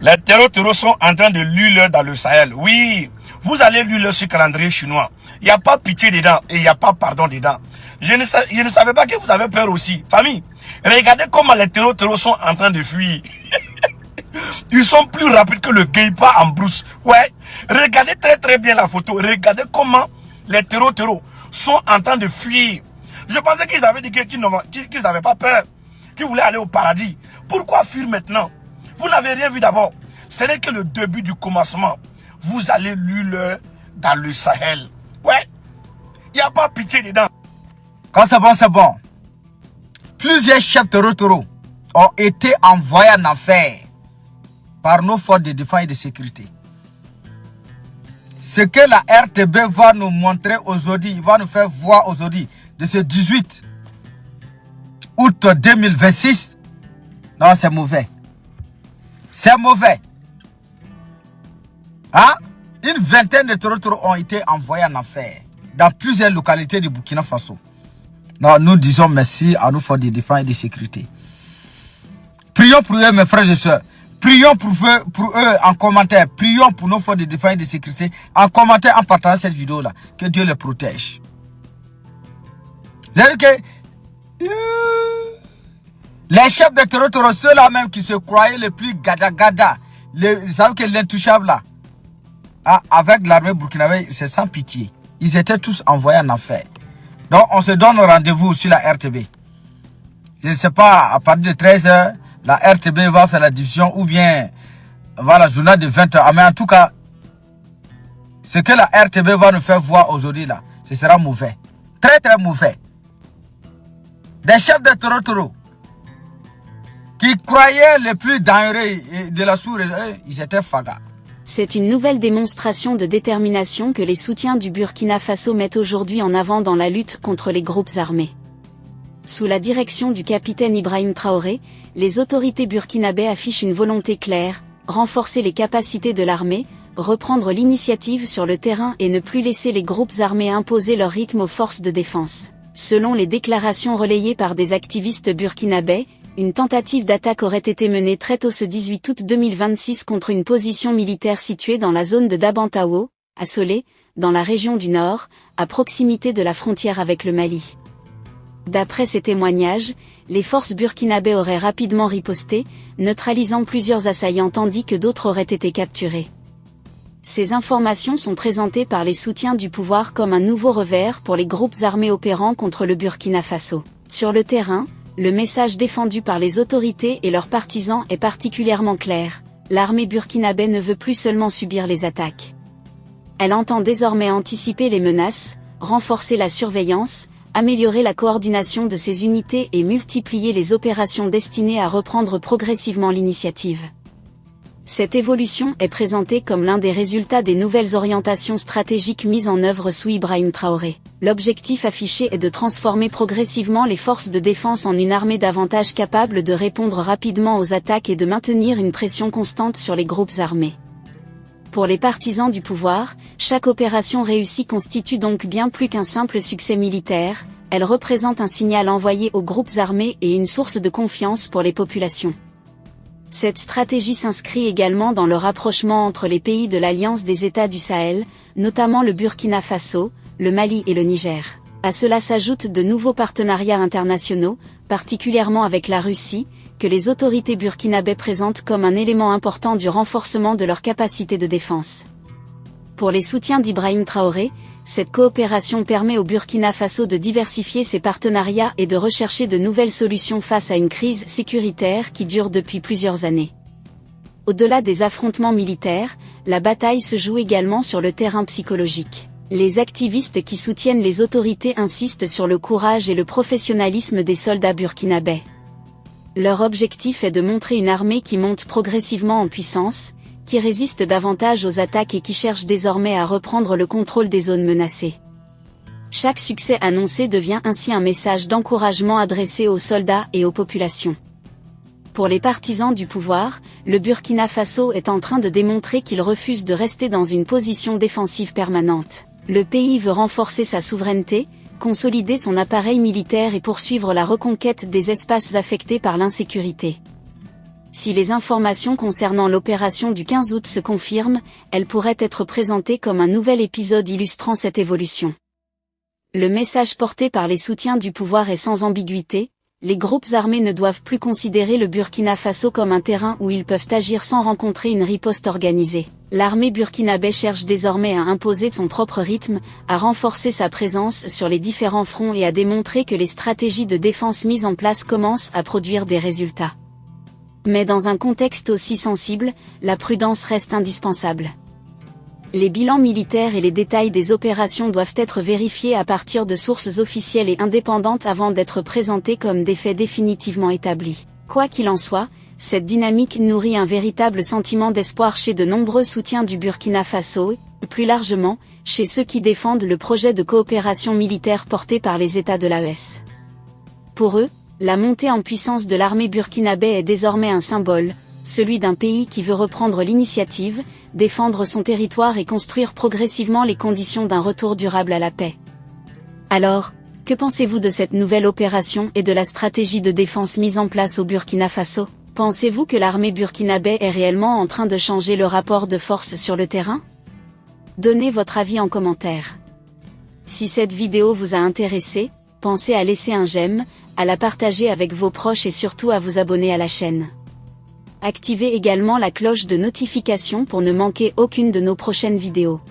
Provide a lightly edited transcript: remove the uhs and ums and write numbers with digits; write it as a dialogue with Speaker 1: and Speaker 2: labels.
Speaker 1: Les terreaux sont en train de luire dans le Sahel. Oui, vous allez lire sur calendrier chinois. Il n'y a pas pitié dedans et il n'y a pas pardon dedans. Je ne savais pas que vous avez peur aussi. Famille, regardez comment les terreaux sont en train de fuir. Ils sont plus rapides que le guépa en brousse. Ouais, regardez très bien la photo. Regardez comment les terreaux sont en train de fuir. Je pensais qu'ils avaient dit qu'ils n'avaient pas peur, qu'ils voulaient aller au paradis. Pourquoi fuir maintenant? Vous n'avez rien vu d'abord. Ce n'est que le début du commencement. Vous allez luire dans le Sahel. Ouais, il n'y a pas pitié dedans.
Speaker 2: Quand c'est bon, c'est bon. Plusieurs chefs terreaux ont été envoyés en affaire par nos forces de défense et de sécurité. Ce que la RTB va nous montrer aujourd'hui, va nous faire voir aujourd'hui, de ce 18 août 2026, non, c'est mauvais. C'est mauvais. Hein? Une vingtaine de terreaux ont été envoyés en affaire dans plusieurs localités du Burkina Faso. Non, nous disons merci à nos forces de défense et de sécurité. Prions pour eux, mes frères et sœurs. Prions pour eux en commentaire. Prions pour nos forces de défense et de sécurité en commentaire, en partageant cette vidéo-là. Que Dieu les protège. C'est-à-dire que les chefs de terreaux, ceux-là même qui se croyaient les plus gada, vous savez que l'intouchable là, avec l'armée burkinabé, c'est sans pitié. Ils étaient tous envoyés en enfer. Donc on se donne rendez-vous sur la RTB. Je ne sais pas, à partir de 13h, la RTB va faire la diffusion ou bien va la journée de 20h. Mais en tout cas, ce que la RTB va nous faire voir aujourd'hui là, ce sera mauvais. Très mauvais. Des chefs de terreaux qui croyaient les plus dangereux de la sous-région, ils étaient fagas.
Speaker 3: C'est une nouvelle démonstration de détermination que les soutiens du Burkina Faso mettent aujourd'hui en avant dans la lutte contre les groupes armés. Sous la direction du capitaine Ibrahim Traoré, les autorités burkinabées affichent une volonté claire, renforcer les capacités de l'armée, reprendre l'initiative sur le terrain et ne plus laisser les groupes armés imposer leur rythme aux forces de défense. Selon les déclarations relayées par des activistes burkinabés, une tentative d'attaque aurait été menée très tôt ce 18 août 2026 contre une position militaire située dans la zone de Dabantawo, à Solé, dans la région du Nord, à proximité de la frontière avec le Mali. D'après ces témoignages, les forces burkinabées auraient rapidement riposté, neutralisant plusieurs assaillants tandis que d'autres auraient été capturés. Ces informations sont présentées par les soutiens du pouvoir comme un nouveau revers pour les groupes armés opérant contre le Burkina Faso. Sur le terrain, le message défendu par les autorités et leurs partisans est particulièrement clair. L'armée burkinabé ne veut plus seulement subir les attaques. Elle entend désormais anticiper les menaces, renforcer la surveillance, améliorer la coordination de ses unités et multiplier les opérations destinées à reprendre progressivement l'initiative. Cette évolution est présentée comme l'un des résultats des nouvelles orientations stratégiques mises en œuvre sous Ibrahim Traoré. L'objectif affiché est de transformer progressivement les forces de défense en une armée davantage capable de répondre rapidement aux attaques et de maintenir une pression constante sur les groupes armés. Pour les partisans du pouvoir, chaque opération réussie constitue donc bien plus qu'un simple succès militaire, elle représente un signal envoyé aux groupes armés et une source de confiance pour les populations. Cette stratégie s'inscrit également dans le rapprochement entre les pays de l'Alliance des États du Sahel, notamment le Burkina Faso, le Mali et le Niger. À cela s'ajoutent de nouveaux partenariats internationaux, particulièrement avec la Russie, que les autorités burkinabées présentent comme un élément important du renforcement de leur capacité de défense. Pour les soutiens d'Ibrahim Traoré, cette coopération permet au Burkina Faso de diversifier ses partenariats et de rechercher de nouvelles solutions face à une crise sécuritaire qui dure depuis plusieurs années. Au-delà des affrontements militaires, la bataille se joue également sur le terrain psychologique. Les activistes qui soutiennent les autorités insistent sur le courage et le professionnalisme des soldats burkinabés. Leur objectif est de montrer une armée qui monte progressivement en puissance, qui résiste davantage aux attaques et qui cherche désormais à reprendre le contrôle des zones menacées. Chaque succès annoncé devient ainsi un message d'encouragement adressé aux soldats et aux populations. Pour les partisans du pouvoir, le Burkina Faso est en train de démontrer qu'il refuse de rester dans une position défensive permanente. Le pays veut renforcer sa souveraineté, consolider son appareil militaire et poursuivre la reconquête des espaces affectés par l'insécurité. Si les informations concernant l'opération du 15 août se confirment, elle pourrait être présentée comme un nouvel épisode illustrant cette évolution. Le message porté par les soutiens du pouvoir est sans ambiguïté. Les groupes armés ne doivent plus considérer le Burkina Faso comme un terrain où ils peuvent agir sans rencontrer une riposte organisée. L'armée burkinabé cherche désormais à imposer son propre rythme, à renforcer sa présence sur les différents fronts et à démontrer que les stratégies de défense mises en place commencent à produire des résultats. Mais dans un contexte aussi sensible, la prudence reste indispensable. Les bilans militaires et les détails des opérations doivent être vérifiés à partir de sources officielles et indépendantes avant d'être présentés comme des faits définitivement établis. Quoi qu'il en soit, cette dynamique nourrit un véritable sentiment d'espoir chez de nombreux soutiens du Burkina Faso et, plus largement, chez ceux qui défendent le projet de coopération militaire porté par les États de l'AES. Pour eux, la montée en puissance de l'armée burkinabé est désormais un symbole, celui d'un pays qui veut reprendre l'initiative, défendre son territoire et construire progressivement les conditions d'un retour durable à la paix. Alors, que pensez-vous de cette nouvelle opération et de la stratégie de défense mise en place au Burkina Faso? Pensez-vous que l'armée burkinabé est réellement en train de changer le rapport de force sur le terrain? Donnez votre avis en commentaire. Si cette vidéo vous a intéressé, pensez à laisser un j'aime, à la partager avec vos proches et surtout à vous abonner à la chaîne. Activez également la cloche de notification pour ne manquer aucune de nos prochaines vidéos.